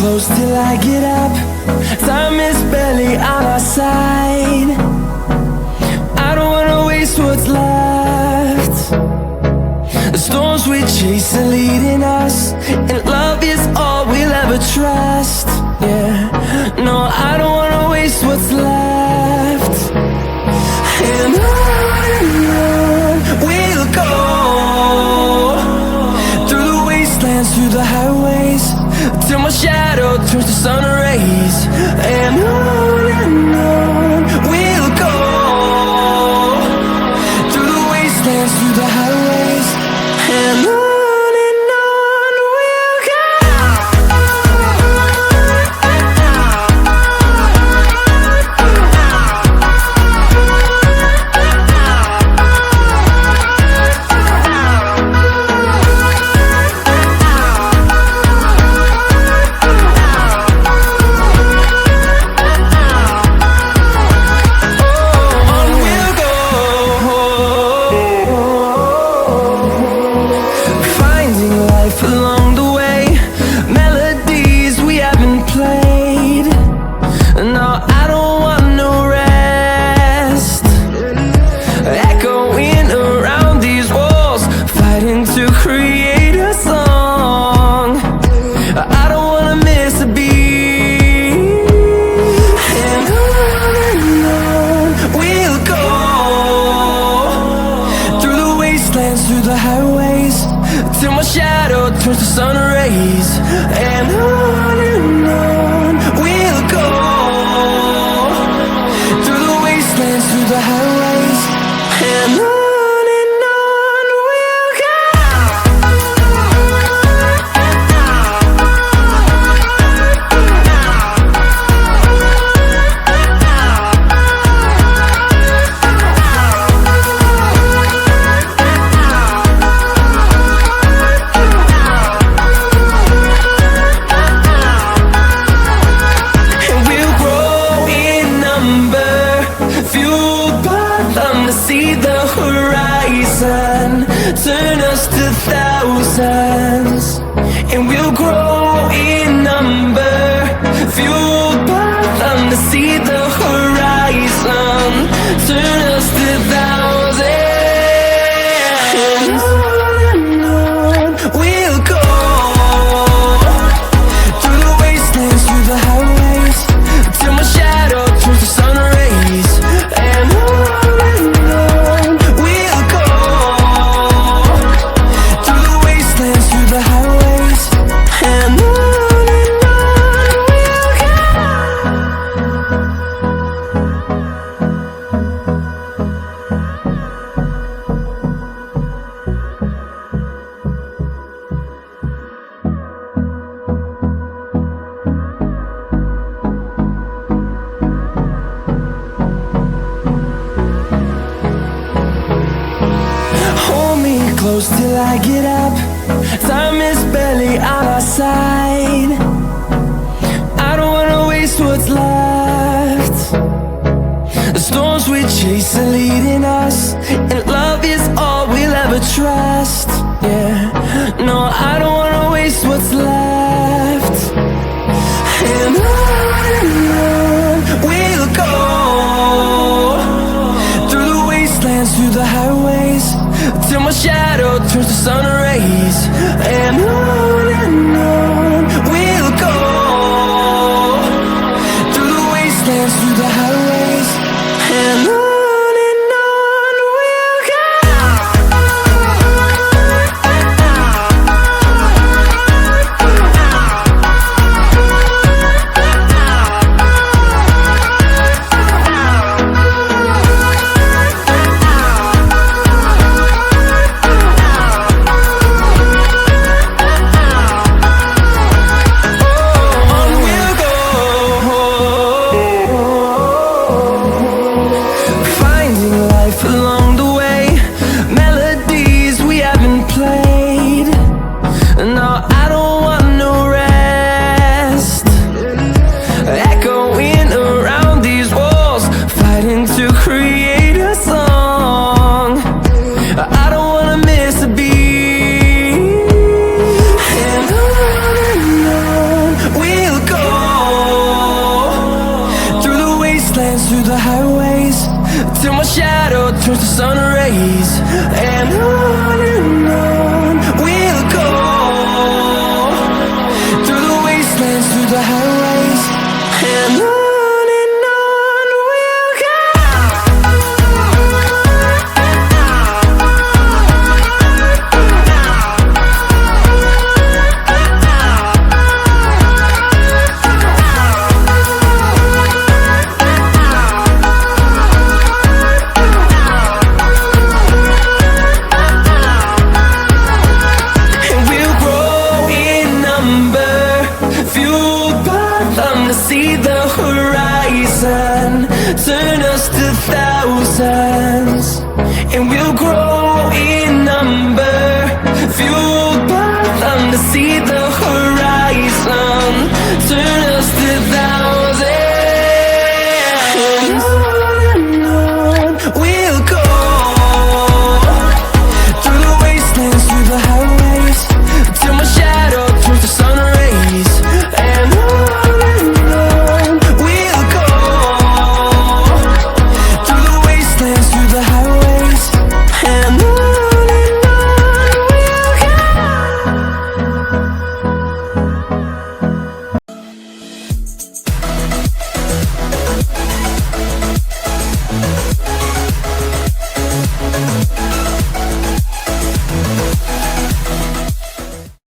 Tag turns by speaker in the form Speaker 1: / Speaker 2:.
Speaker 1: close till I get up. Time is barely on our side. I don't wanna waste what's left. The storms we chase are leading us, and love is all we'll ever trust. Yeah, no, I don't wanna waste what's left. And on we'll go, through the wastelands, through the highways, till my shadow turns to sun rays. And on we'll go, through the wastelands, through the highways, and on we'll go. Along the way, melodies we haven't played. No, I don't want no rest. Echoing around these walls, fighting to create a song. I don't wanna miss a beat. And on we'll go, through the wastelands, through the highways, till my shadow turns to sun rays. And on we'll go, through the wastelands, through the highways, and on we'll go. See the horizon, turn us to thousands, and we'll grow in number, fueled by them to see the horizon, turn us to thousands. And on we'll go, through the wastelands, through the highways, till my shadow turns to sun rays. And close till I get up. Time is barely on our side. I don't wanna waste what's left. The storms we chase are leading us, and love is all we'll ever trust. Yeah, no, I don't